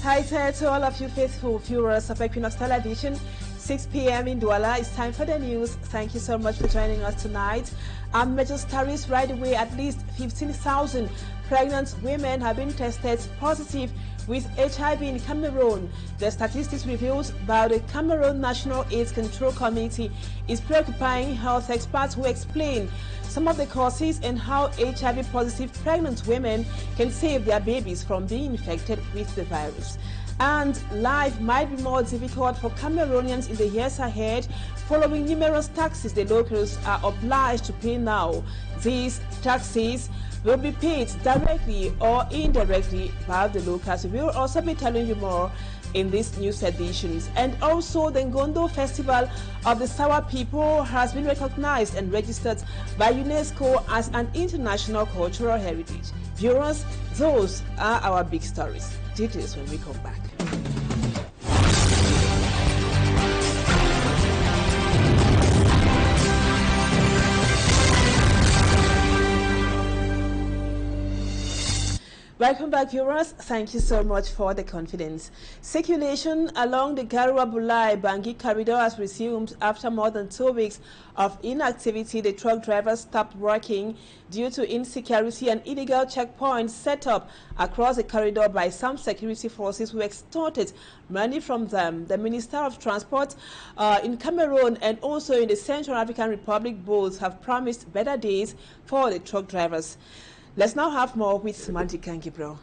Hi there to all of you faithful viewers of Equinoxe Television. 6 p.m. in Douala. It's time for the news. Thank you so much for joining us tonight. Major stories right away. At least 15,000 pregnant women have been tested positive with HIV in Cameroon. The statistics revealed by the Cameroon National AIDS Control Committee is preoccupying health experts who explain some of the causes and how HIV-positive pregnant women can save their babies from being infected with the virus. And life might be more difficult for Cameroonians in the years ahead following numerous taxes the locals are obliged to pay now. These taxes will be paid directly or indirectly by the locals. We will also be telling you more in these news editions. And also the Ngondo Festival of the Sawa people has been recognized and registered by UNESCO as an international cultural heritage. Viewers, those are our big stories. Details when we come back. Welcome back, viewers. Thank you so much for the confidence. Circulation along the Garua-Bulai-Bangui corridor has resumed after more than 2 weeks of inactivity. The truck drivers stopped working due to insecurity and illegal checkpoints set up across the corridor by some security forces who extorted money from them. The Minister of Transport in Cameroon and also in the Central African Republic both have promised better days for the truck drivers. Let's now have more with Semantic Gabriel.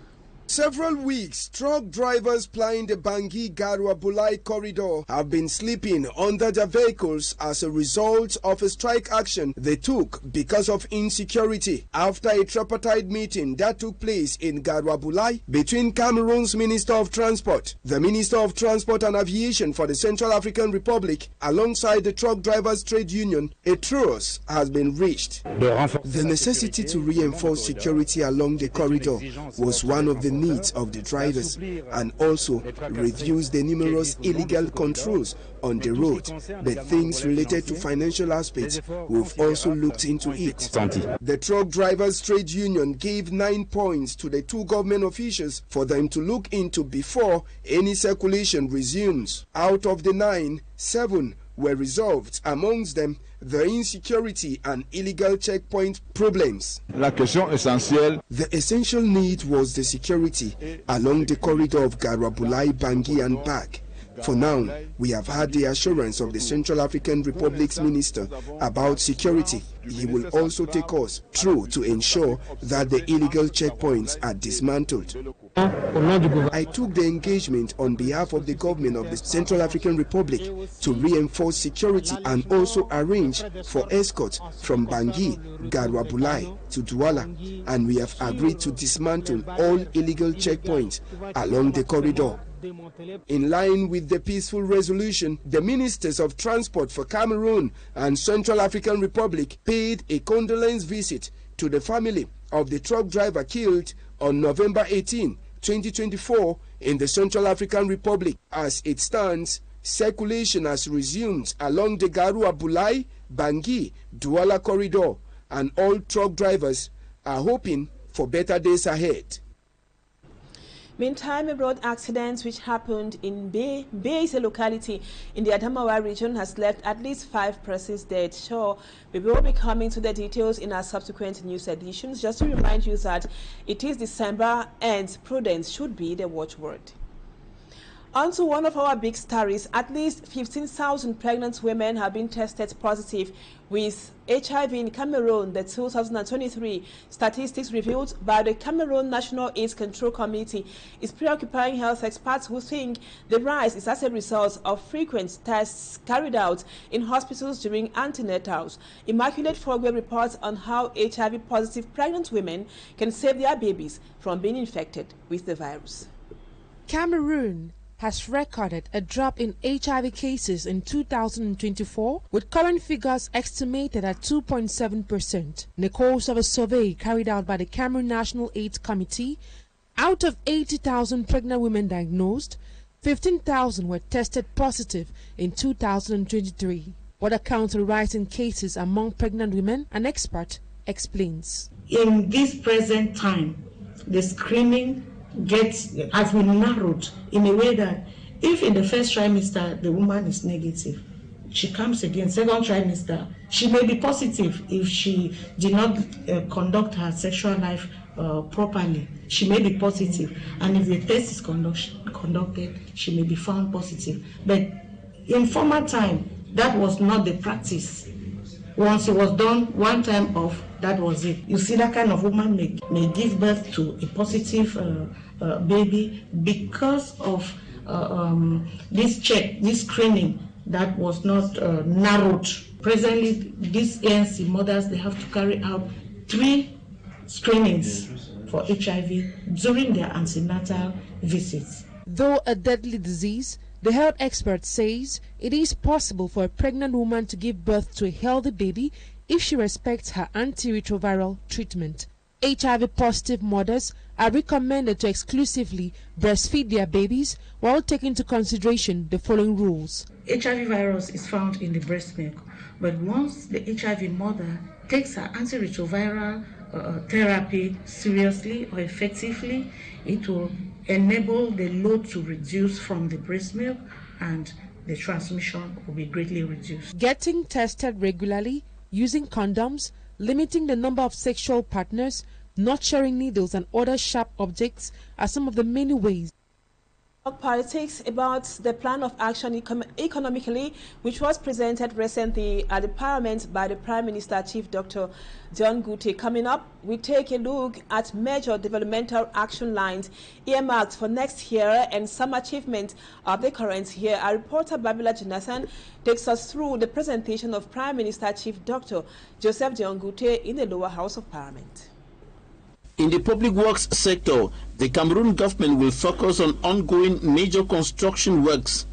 Several weeks, truck drivers plying the Bangui-Garua-Bulai corridor have been sleeping under their vehicles as a result of a strike action they took because of insecurity after a tripartite meeting that took place in Garua-Bulai between Cameroon's Minister of Transport, the Minister of Transport and Aviation for the Central African Republic, alongside the truck drivers' trade union. A truce has been reached. The necessity to reinforce security along the corridor was one of the needs of the drivers and also reduce the numerous illegal controls on the road. But things related to financial aspects, we've also looked into it. The truck drivers trade union gave 9 points to the two government officials for them to look into before any circulation resumes. Out of the 9, 7 were resolved, amongst them the insecurity and illegal checkpoint problems. The essential need was the security along the corridor of Garua-Bulai, Bangui and back. For now, we have had the assurance of the Central African Republic's minister about security. He will also take us through to ensure that the illegal checkpoints are dismantled. I took the engagement on behalf of the government of the Central African Republic to reinforce security and also arrange for escorts from Bangui, Garua-Bulai to Douala, and we have agreed to dismantle all illegal checkpoints along the corridor. In line with the peaceful resolution, the ministers of transport for Cameroon and Central African Republic paid a condolence visit to the family of the truck driver killed on November 18, 2024 in the Central African Republic. As it stands, circulation has resumed along the Garua-Bulai, Bangui, Douala corridor, and all truck drivers are hoping for better days ahead. Meantime, a road accident which happened in Bay, a locality in the Adamawa region, has left at least 5 persons dead. Sure, we will be coming to the details in our subsequent news editions. Just to remind you that it is December and prudence should be the watchword. On to one of our big stories. At least 15,000 pregnant women have been tested positive with HIV in Cameroon. The 2023 statistics revealed by the Cameroon National AIDS Control Committee is preoccupying health experts who think the rise is as a result of frequent tests carried out in hospitals during antenatals. Immaculate Fogwe reports on how HIV-positive pregnant women can save their babies from being infected with the virus. Cameroon has recorded a drop in HIV cases in 2024, with current figures estimated at 2.7%. In the course of a survey carried out by the Cameroon National AIDS Committee, out of 80,000 pregnant women diagnosed, 15,000 were tested positive in 2023. What accounts for the rise in cases among pregnant women, an expert explains. In this present time, the screening has been narrowed in a way that if in the first trimester the woman is negative, she comes again, second trimester, she may be positive if she did not conduct her sexual life properly. She may be positive, and if the test is conducted, she may be found positive. But in former time, that was not the practice. Once it was done one time off, that was it. You see, that kind of woman may give birth to a positive baby because of this screening that was not narrowed. Presently, these ANC mothers, they have to carry out 3 screenings for HIV during their antenatal visits. Though a deadly disease, the health expert says it is possible for a pregnant woman to give birth to a healthy baby if she respects her antiretroviral treatment. HIV-positive mothers are recommended to exclusively breastfeed their babies while taking into consideration the following rules. HIV virus is found in the breast milk, but once the HIV mother takes her antiretroviral therapy seriously or effectively, it will enable the load to reduce from the breast milk and the transmission will be greatly reduced. Getting tested regularly, using condoms, limiting the number of sexual partners, not sharing needles and other sharp objects are some of the many ways. Politics about the plan of action economically, which was presented recently at the Parliament by the Prime Minister Chief Dr. Ngondo. Coming up, we take a look at major developmental action lines earmarked for next year and some achievements of the current year. Our reporter Babila Jonathan takes us through the presentation of Prime Minister Chief Dr. Joseph Ngondo in the lower house of Parliament. In the public works sector, the Cameroon government will focus on ongoing major construction works,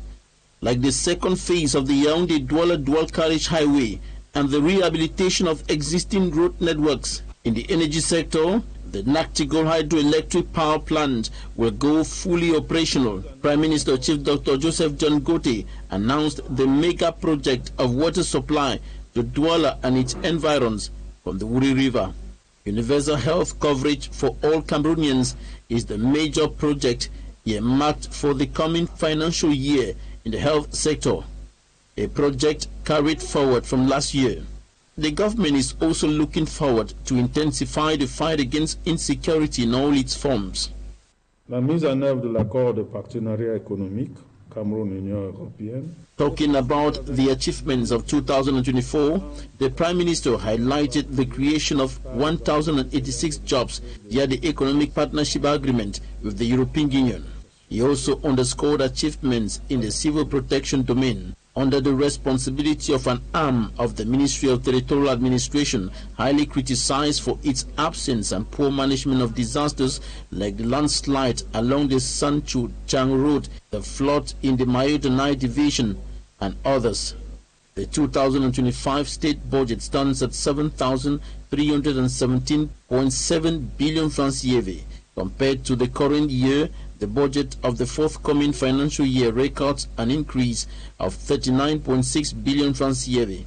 like the second phase of the Yaoundé-Douala dual carriage highway and the rehabilitation of existing road networks. In the energy sector, the Naktigol hydroelectric power plant will go fully operational. Prime Minister Chief Dr. Joseph Ngondo announced the mega project of water supply to Douala and its environs from the Wuri River. Universal health coverage for all Cameroonians is the major project earmarked for the coming financial year in the health sector, a project carried forward from last year. The government is also looking forward to intensify the fight against insecurity in all its forms. La mise en œuvre de l'accord de partenariat économique Cameroun-Union européenne. Talking about the achievements of 2024, the Prime Minister highlighted the creation of 1,086 jobs via the Economic Partnership Agreement with the European Union. He also underscored achievements in the civil protection domain under the responsibility of an arm of the Ministry of Territorial Administration, highly criticized for its absence and poor management of disasters like the landslide along the Sanchu-Chang Road, the flood in the Mayo-Danai Division, and others. The 2025 state budget stands at 7,317.7 billion francs CFA. Compared to the current year, the budget of the forthcoming financial year records an increase of 39.6 billion francs CFA.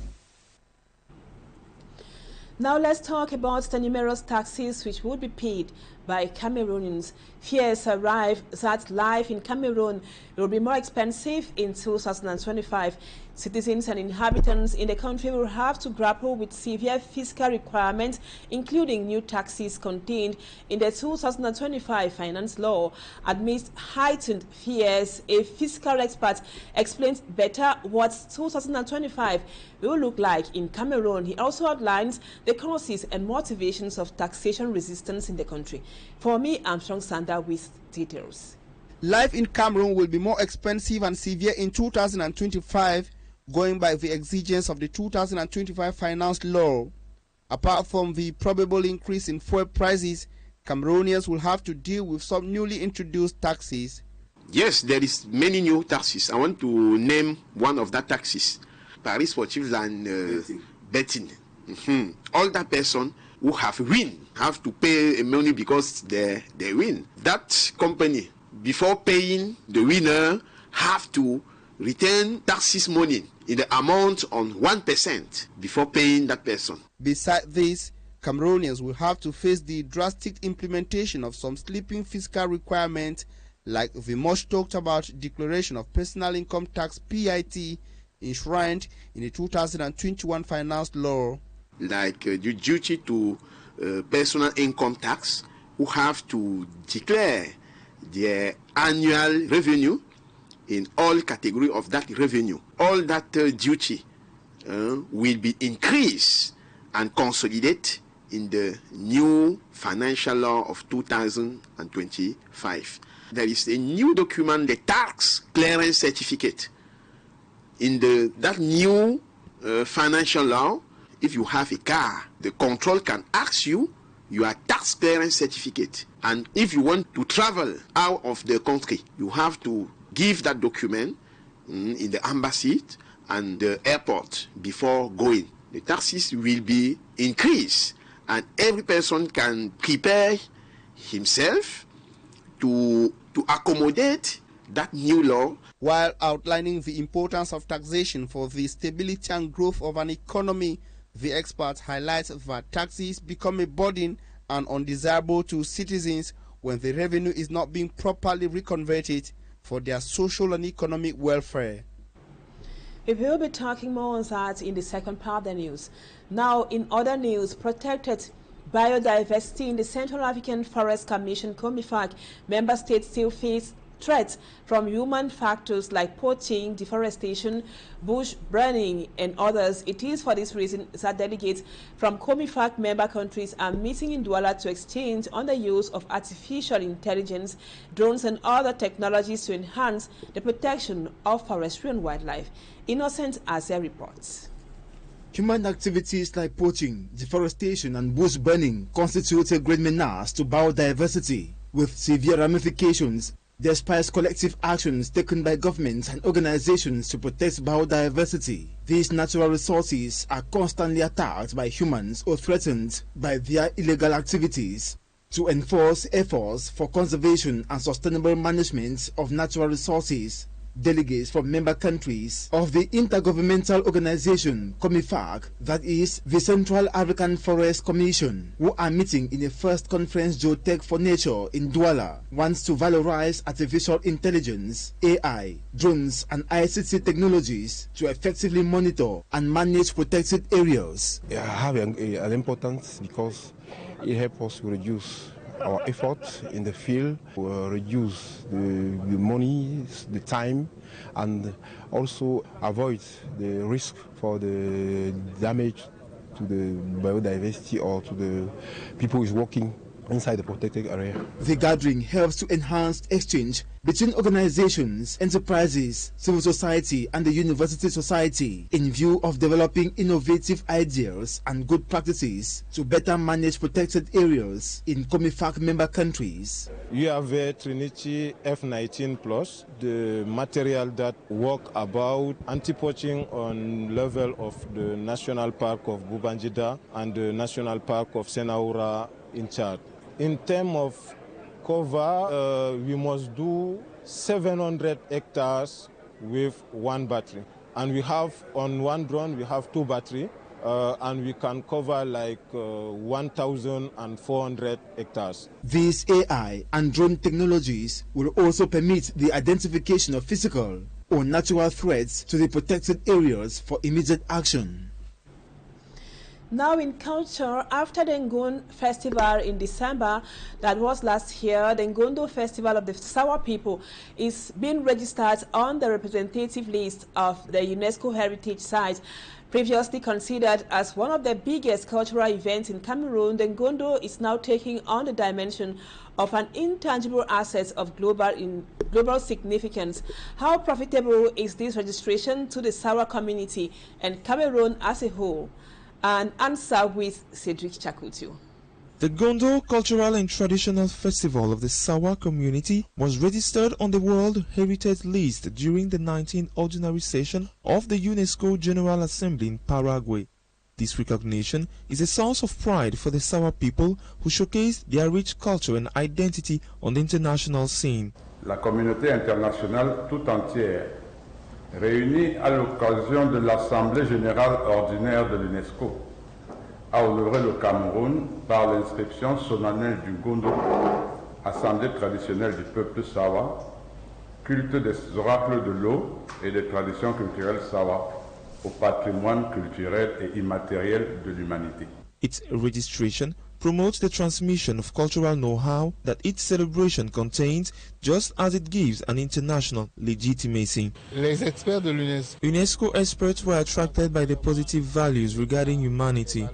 Now let's talk about the numerous taxes which would be paid by Cameroonians. Fears arrive that life in Cameroon will be more expensive in 2025. Citizens and inhabitants in the country will have to grapple with severe fiscal requirements, including new taxes contained in the 2025 finance law. Amidst heightened fears, a fiscal expert explains better what 2025 will look like in Cameroon. He also outlines the causes and motivations of taxation resistance in the country. For me, Armstrong Sander with details. Life in Cameroon will be more expensive and severe in 2025, going by the exigence of the 2025 finance law. Apart from the probable increase in fuel prices, Cameroonians will have to deal with some newly introduced taxes. Yes, there is many new taxes. I want to name one of that taxes. Paris sportive and betting. All that person who have win have to pay money because they win. That company, before paying the winner, have to return taxes money in the amount on 1% before paying that person. Besides this, Cameroonians will have to face the drastic implementation of some sleeping fiscal requirements like the much talked about Declaration of Personal Income Tax (PIT) enshrined in the 2021 finance law. Like the duty to personal income tax, who have to declare their annual revenue in all categories of that revenue. All that duty will be increased and consolidated in the new financial law of 2025. There is a new document, the tax clearance certificate. In that new financial law, if you have a car, the control can ask you your tax clearance certificate. And if you want to travel out of the country, you have to give that document in the embassy and the airport before going. The taxes will be increased, and every person can prepare himself to accommodate that new law. While outlining the importance of taxation for the stability and growth of an economy, the expert highlights that taxes become a burden and undesirable to citizens when the revenue is not being properly reconverted for their social and economic welfare. We will be talking more on that in the second part of the news. Now, in other news, protected biodiversity in the Central African Forest Commission, COMIFAC, member states still face threats from human factors like poaching, deforestation, bush burning, and others. It is for this reason that delegates from COMIFAC member countries are meeting in Douala to exchange on the use of artificial intelligence, drones, and other technologies to enhance the protection of forestry and wildlife. Innocent Azer reports. Human activities like poaching, deforestation, and bush burning constitute a great menace to biodiversity, with severe ramifications despite collective actions taken by governments and organizations to protect biodiversity. These natural resources are constantly attacked by humans or threatened by their illegal activities. To enforce efforts for conservation and sustainable management of natural resources, delegates from member countries of the intergovernmental organization COMIFAC, that is the Central African Forest Commission, who are meeting in a first conference Geotech for Nature in Douala, wants to valorize artificial intelligence, AI, drones, and ICT technologies to effectively monitor and manage protected areas. It has an importance because it helps us reduce our effort in the field, reduce the money, the time, and also avoid the risk for the damage to the biodiversity or to the people who is working inside the protected area. The gathering helps to enhance exchange between organizations, enterprises, civil society, and the university society in view of developing innovative ideas and good practices to better manage protected areas in COMIFAC member countries. You have a Trinity F19 Plus, the material that work about anti-poaching on level of the National Park of Bubanjida and the National Park of Senaura in Chad. In terms of cover, we must do 700 hectares with one battery. And we have, on one drone, we have 2 batteries, and we can cover like 1,400 hectares. These AI and drone technologies will also permit the identification of physical or natural threats to the protected areas for immediate action. Now in culture, after the Ngondo festival in December, that was last year, the Ngondo festival of the Sawa people is being registered on the representative list of the UNESCO heritage site. Previously considered as one of the biggest cultural events in Cameroon, the Ngondo is now taking on the dimension of an intangible asset of global significance. How profitable is this registration to the Sawa community and Cameroon as a whole? An answer with Cedric Chakutu. The Ngondo Cultural and Traditional Festival of the Sawa community was registered on the World Heritage List during the 19th Ordinary Session of the UNESCO General Assembly in Paraguay. This recognition is a source of pride for the Sawa people who showcase their rich culture and identity on the international scene. La communauté internationale tout entière, réunie à l'occasion de l'Assemblée générale ordinaire de l'UNESCO, a honoré le Cameroun par l'inscription solennelle du Ngondo, assemblée traditionnelle du peuple Sawa, culte des oracles de l'eau et des traditions culturelles Sawa, au patrimoine culturel et immatériel de l'humanité. Its registration promotes the transmission of cultural know-how that each celebration contains, just as it gives an international legitimacy. Les experts de l'UNESCO. UNESCO experts were attracted by the positive values regarding humanity.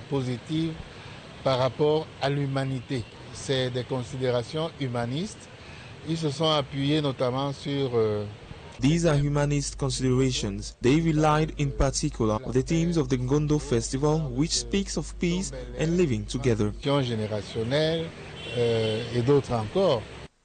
Positive par rapport à l'humanité. C'est des considérations humanistes. Ils se sont appuyés notamment sur These are humanist considerations. They relied in particular on the themes of the Ngondo festival, which speaks of peace and living together. Générationnelle et d'autres encore.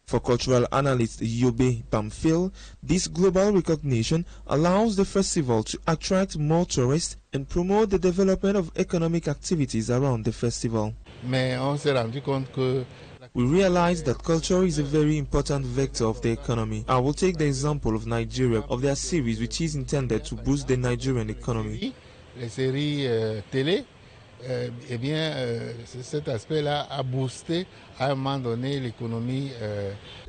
For cultural analyst Yobe Pamphil, this global recognition allows the festival to attract more tourists and promote the development of economic activities around the festival. Mais on s'est rendu compte que we realize that culture is a very important vector of the economy. I will take the example of Nigeria, of their series which is intended to boost the Nigerian economy. Les séries télé, eh bien, cet aspect-là a boosté à un moment donné l'économie.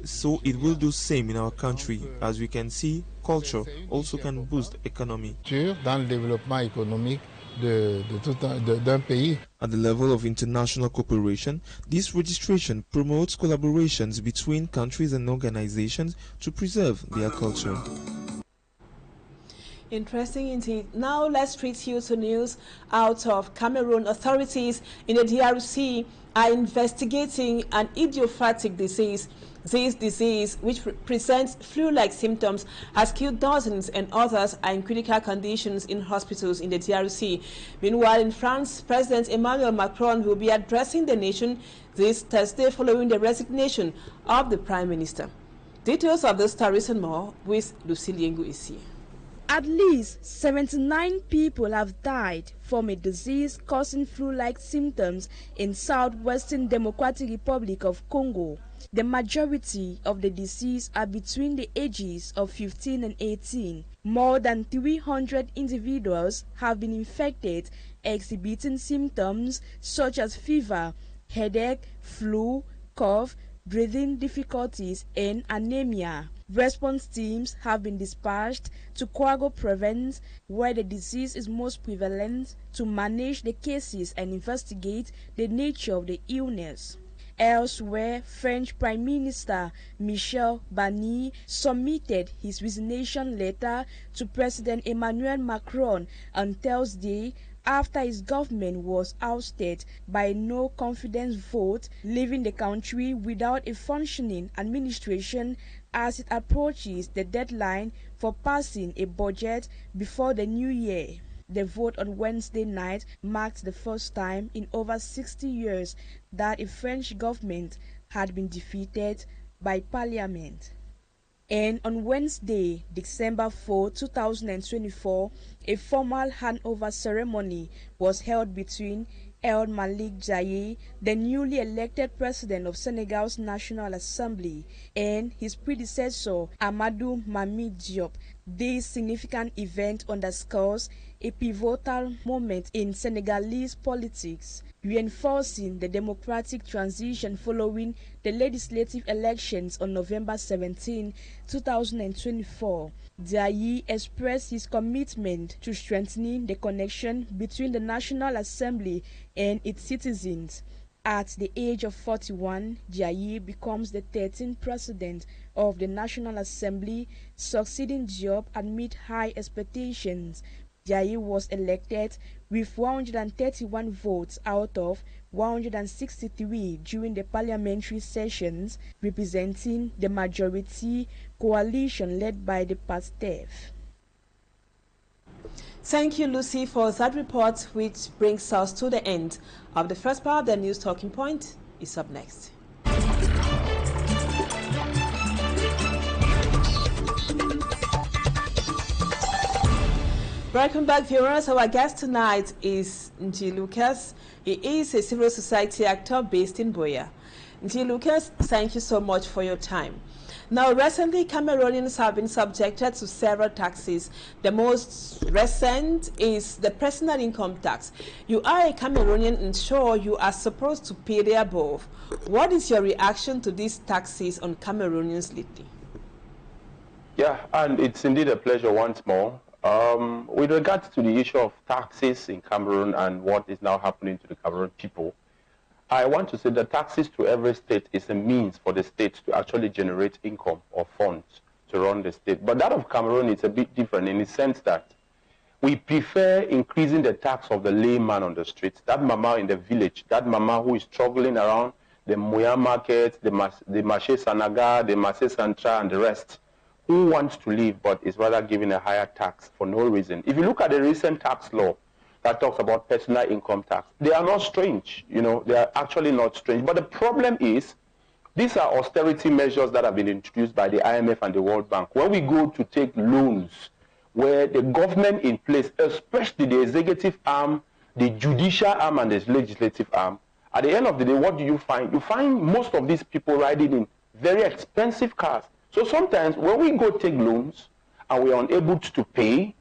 So it will do same in our country. As we can see, culture also can boost economy. Dans le développement économique d'un pays. At the level of international cooperation, this registration promotes collaborations between countries and organizations to preserve their culture. Interesting indeed. Now let's treat you to news out of Cameroon. Authorities in the DRC are investigating an idiopathic disease. This disease, which presents flu-like symptoms, has killed dozens, and others are in critical conditions in hospitals in the DRC. Meanwhile, in France, President Emmanuel Macron will be addressing the nation this Thursday following the resignation of the Prime Minister. Details of the stories and more with Lucille Isi. At least 79 people have died from a disease causing flu-like symptoms in southwestern Democratic Republic of Congo. The majority of the disease are between the ages of 15 and 18. More than 300 individuals have been infected, exhibiting symptoms such as fever, headache, flu, cough, breathing difficulties, and anemia. Response teams have been dispatched to Kwago province, where the disease is most prevalent, to manage the cases and investigate the nature of the illness. Elsewhere, French Prime Minister Michel Barnier submitted his resignation letter to President Emmanuel Macron on Thursday after his government was ousted by a no-confidence vote, leaving the country without a functioning administration as it approaches the deadline for passing a budget before the new year. The vote on Wednesday night marked the first time in over 60 years that a French government had been defeated by parliament. And on Wednesday, December 4, 2024, a formal handover ceremony was held between El Malik Jaye, the newly elected president of Senegal's National Assembly, and his predecessor, Amadou Mami Diop. This significant event underscores a pivotal moment in Senegalese politics, reinforcing the democratic transition following the legislative elections on November 17, 2024. Jaye expressed his commitment to strengthening the connection between the National Assembly and its citizens. At the age of 41, Jaye becomes the 13th president of the National Assembly, succeeding Diop amid high expectations. Jaye was elected with 131 votes out of 163 during the parliamentary sessions, representing the majority coalition led by the PASTEF. Thank you, Lucy, for that report, which brings us to the end of the first part. The news talking point is up next. Welcome back, viewers. Our guest tonight is Nji Lucas. He is a civil society actor based in Boya. Nji Lucas, thank you so much for your time. Now, recently, Cameroonians have been subjected to several taxes. The most recent is the personal income tax. You are a Cameroonian and sure you are supposed to pay the above. What is your reaction to these taxes on Cameroonians lately? Yeah, and it's indeed a pleasure once more. With regards to the issue of taxes in Cameroon and what is now happening to the Cameroon people, I want to say that taxes to every state is a means for the state to actually generate income or funds to run the state. But that of Cameroon is a bit different in the sense that we prefer increasing the tax of the layman on the streets, that mama in the village, that mama who is struggling around the Moya market, the Marché Sanaga, the Marché Central, and the rest, who wants to live but is rather given a higher tax for no reason. If you look at the recent tax law that talks about personal income tax, they are not strange, you know, they are actually not strange. But the problem is, these are austerity measures that have been introduced by the IMF and the World Bank. When we go to take loans, where the government in place, especially the executive arm, the judicial arm, and the legislative arm, at the end of the day, what do you find? You find most of these people riding in very expensive cars. So sometimes when we go take loans and we are unable to pay,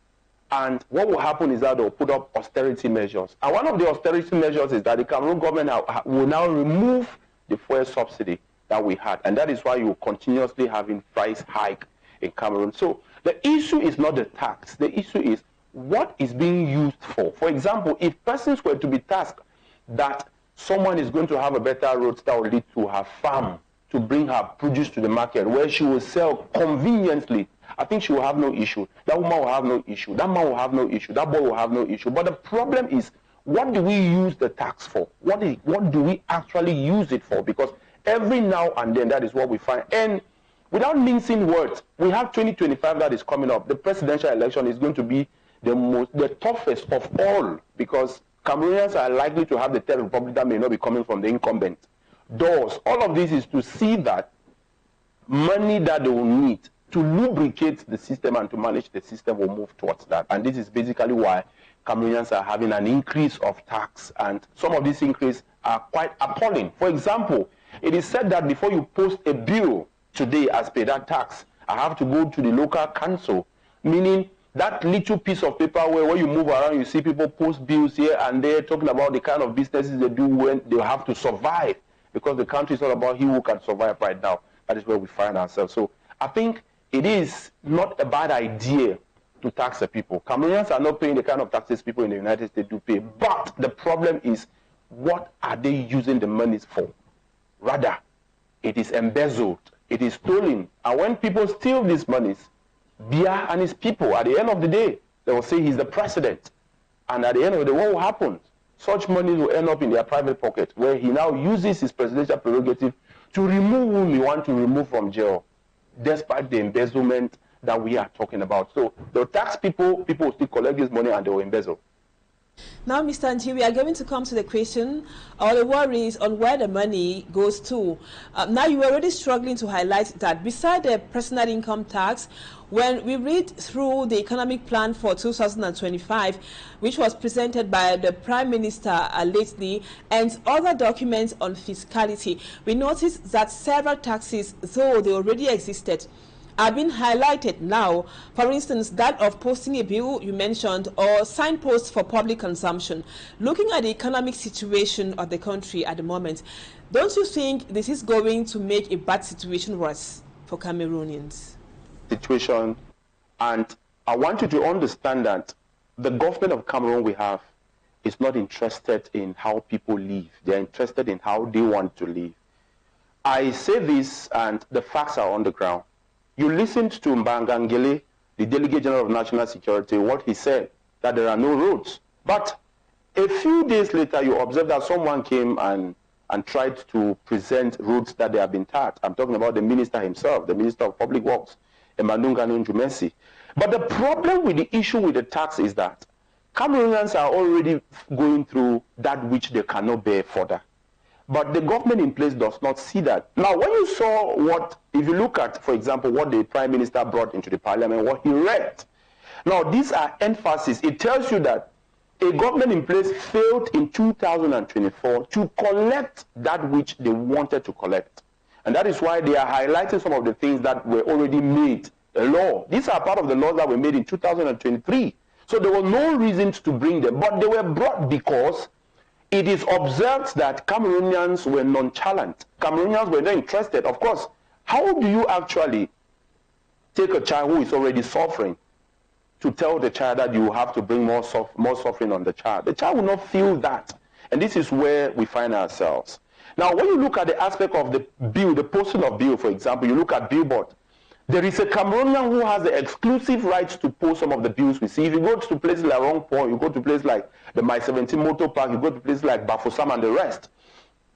and what will happen is that they'll put up austerity measures. And one of the austerity measures is that the Cameroon government will now remove the fuel subsidy that we had. And that is why you're continuously having price hike in Cameroon. So the issue is not the tax. The issue is what is being used for. For example, if persons were to be tasked that someone is going to have a better road that will lead to her farm to bring her produce to the market where she will sell conveniently, I think she will have no issue. That woman will have no issue. That man will have no issue. That boy will have no issue. But the problem is, what do we use the tax for? What do we actually use it for? Because every now and then, that is what we find. And without mincing words, we have 2025 that is coming up. The presidential election is going to be the toughest of all, because Cameroonians are likely to have the third republic that may not be coming from the incumbent. All of this is to see that money that they will need to lubricate the system and to manage the system will move towards that. And this is basically why Cameroonians are having an increase of tax. And some of these increases are quite appalling. For example, it is said that before you post a bill today as per that tax, I have to go to the local council, meaning that little piece of paper where when you move around, you see people post bills here and there talking about the kind of businesses they do when they have to survive, because the country is not about he who can survive right now. That is where we find ourselves. So I think it is not a bad idea to tax the people. Cameroonians are not paying the kind of taxes people in the United States do pay. But the problem is, what are they using the monies for? Rather, it is embezzled, it is stolen. And when people steal these monies, Biya and his people, at the end of the day, they will say he's the president. And at the end of the day, what will happen? Such money will end up in their private pocket, where he now uses his presidential prerogative to remove whom he wants to remove from jail, despite the embezzlement that we are talking about. So they'll tax people, people will still collect this money and they will embezzle. Now, Mr. Anti, we are going to come to the question or the worries on where the money goes to. Now, you were already struggling to highlight that beside the personal income tax, when we read through the economic plan for 2025, which was presented by the Prime Minister lately, and other documents on fiscality, we noticed that several taxes, though they already existed, are being highlighted now. For instance, that of posting a bill you mentioned, or signposts for public consumption. Looking at the economic situation of the country at the moment, don't you think this is going to make a bad situation worse for Cameroonians? Situation, and I want you to understand that the government of Cameroon we have is not interested in how people live. They're interested in how they want to live. I say this, and the facts are on the ground. You listened to Mbangangele, the Delegate General of National Security, what he said, that there are no roads. But a few days later, you observe that someone came and tried to present roads that they have been tarred. I'm talking about the minister himself, the Minister of Public Works, Ngondo Njumesi. But the problem with the issue with the tax is that Cameroonians are already going through that which they cannot bear further. But the government in place does not see that. Now, when you saw what, if you look at, for example, what the Prime Minister brought into the Parliament, what he read, now these are emphasis. It tells you that a government in place failed in 2024 to collect that which they wanted to collect. And that is why they are highlighting some of the things that were already made a law. These are part of the laws that were made in 2023. So there was no reason to bring them, but they were brought because it is observed that Cameroonians were nonchalant. Cameroonians were not interested. Of course, how do you actually take a child who is already suffering to tell the child that you have to bring more suffering on the child? The child will not feel that. And this is where we find ourselves. Now, when you look at the aspect of the bill, the posting of bill, for example, you look at billboard. There is a Cameroonian who has the exclusive rights to post some of the bills we see. If you go to places like Rongpo, you go to places like the My 17 Motor Park, you go to places like Bafoussam and the rest.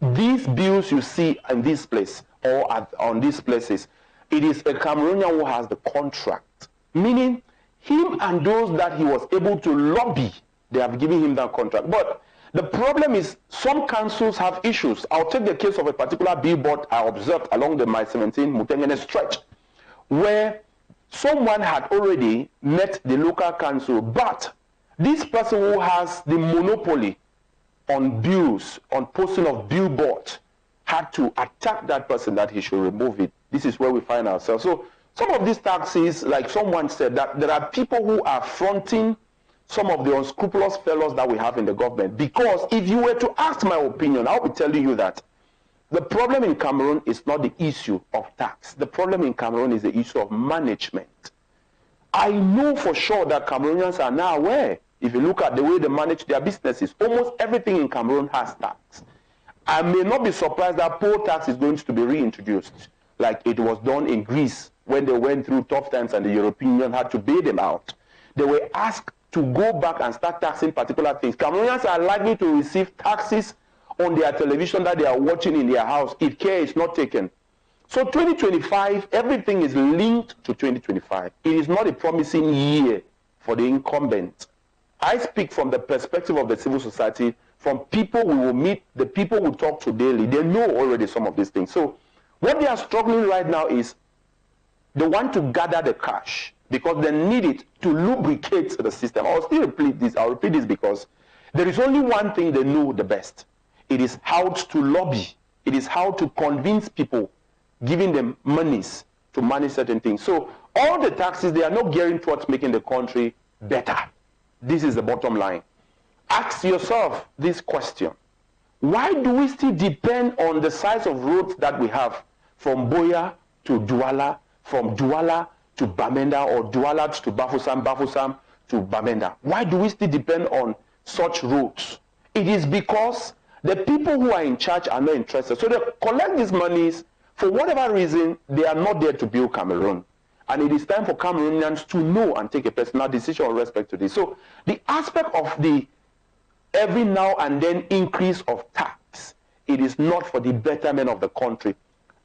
These bills you see in this place or on these places, it is a Cameroonian who has the contract. Meaning, him and those that he was able to lobby, they have given him that contract. But the problem is some councils have issues. I'll take the case of a particular billboard I observed along the My 17 Mutengene stretch, where someone had already met the local council, but this person who has the monopoly on bills, on posting of billboards, had to attack that person that he should remove it. This is where we find ourselves. So some of these taxes, like someone said, that there are people who are fronting some of the unscrupulous fellows that we have in the government. Because if you were to ask my opinion, I'll be telling you that the problem in Cameroon is not the issue of tax. The problem in Cameroon is the issue of management. I know for sure that Cameroonians are now aware. If you look at the way they manage their businesses, almost everything in Cameroon has tax. I may not be surprised that poll tax is going to be reintroduced, like it was done in Greece when they went through tough times and the European Union had to bail them out. They were asked to go back and start taxing particular things. Cameroonians are likely to receive taxes on their television that they are watching in their house if care is not taken. So 2025, everything is linked to 2025. It is not a promising year for the incumbent. I speak from the perspective of the civil society, from people we will meet, the people we talk to daily. They know already some of these things. So what they are struggling right now is they want to gather the cash because they need it to lubricate the system. I'll still repeat this. I'll repeat this because there is only one thing they know the best. It is how to lobby. It is how to convince people, giving them monies to manage certain things. So all the taxes, they are not gearing towards making the country better. This is the bottom line. Ask yourself this question. Why do we still depend on the size of roads that we have from Boya to Douala, from Douala to Bamenda, or Douala to Bafoussam, Bafoussam to Bamenda? Why do we still depend on such roads? It is because the people who are in charge are not interested. So they collect these monies. For whatever reason, they are not there to build Cameroon. And it is time for Cameroonians to know and take a personal decision with respect to this. So the aspect of the every now and then increase of tax, it is not for the betterment of the country.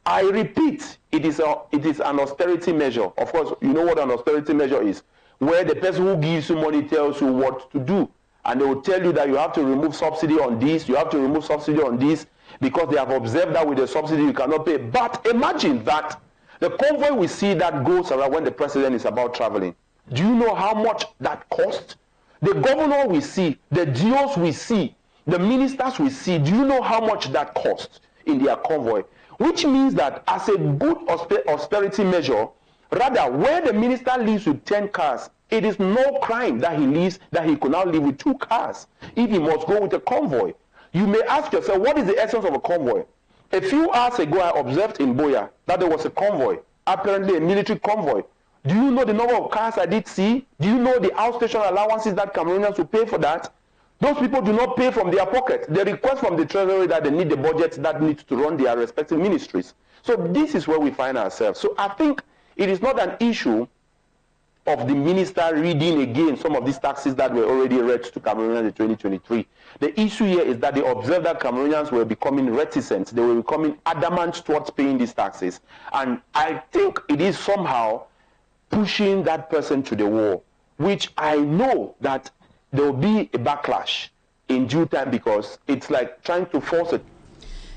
I repeat, it is an austerity measure. Of course, you know what an austerity measure is, where the person who gives you money tells you what to do. And they will tell you that you have to remove subsidy on this, you have to remove subsidy on this, because they have observed that with the subsidy you cannot pay. But imagine that the convoy we see that goes around when the president is about traveling. Do you know how much that costs? The governor we see, the GOs we see, the ministers we see, do you know how much that costs in their convoy? Which means that as a good austerity measure, rather where the minister lives with 10 cars, it is no crime that he leaves, that he could now live with 2 cars if he must go with a convoy. You may ask yourself, what is the essence of a convoy? A few hours ago, I observed in Boya that there was a convoy, apparently a military convoy. Do you know the number of cars I did see? Do you know the outstation allowances that Cameroonians will pay for that? Those people do not pay from their pocket. They request from the treasury that they need the budget that needs to run their respective ministries. So this is where we find ourselves. So I think it is not an issue of the minister reading again some of these taxes that were already read to Cameroonians in 2023. The issue here is that they observed that Cameroonians were becoming reticent. They were becoming adamant towards paying these taxes. And I think it is somehow pushing that person to the wall, which I know that there will be a backlash in due time because it's like trying to force it.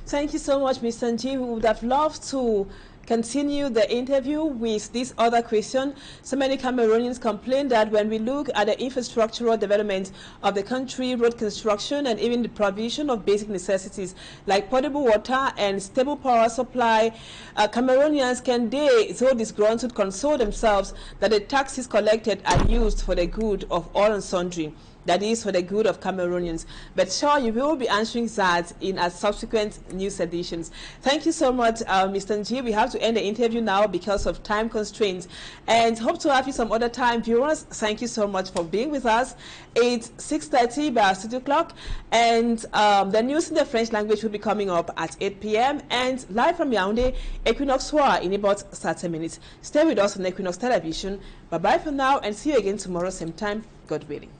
Thank you so much, Mr. Nji. We would have loved to continue the interview with this other question. So many Cameroonians complain that when we look at the infrastructural development of the country, road construction, and even the provision of basic necessities like potable water and stable power supply, Cameroonians can they, so disgruntled, console themselves that the taxes collected are used for the good of all and sundry. That is for the good of Cameroonians. But sure, you will be answering that in our subsequent news editions. Thank you so much, Mr. Nji. We have to end the interview now because of time constraints. And hope to have you some other time. Viewers, thank you so much for being with us. It's 6:30 by our studio clock. And the news in the French language will be coming up at 8 p.m. And live from Yaoundé, Equinoxe in about 30 minutes. Stay with us on Equinoxe Television. Bye-bye for now and see you again tomorrow, same time, God willing.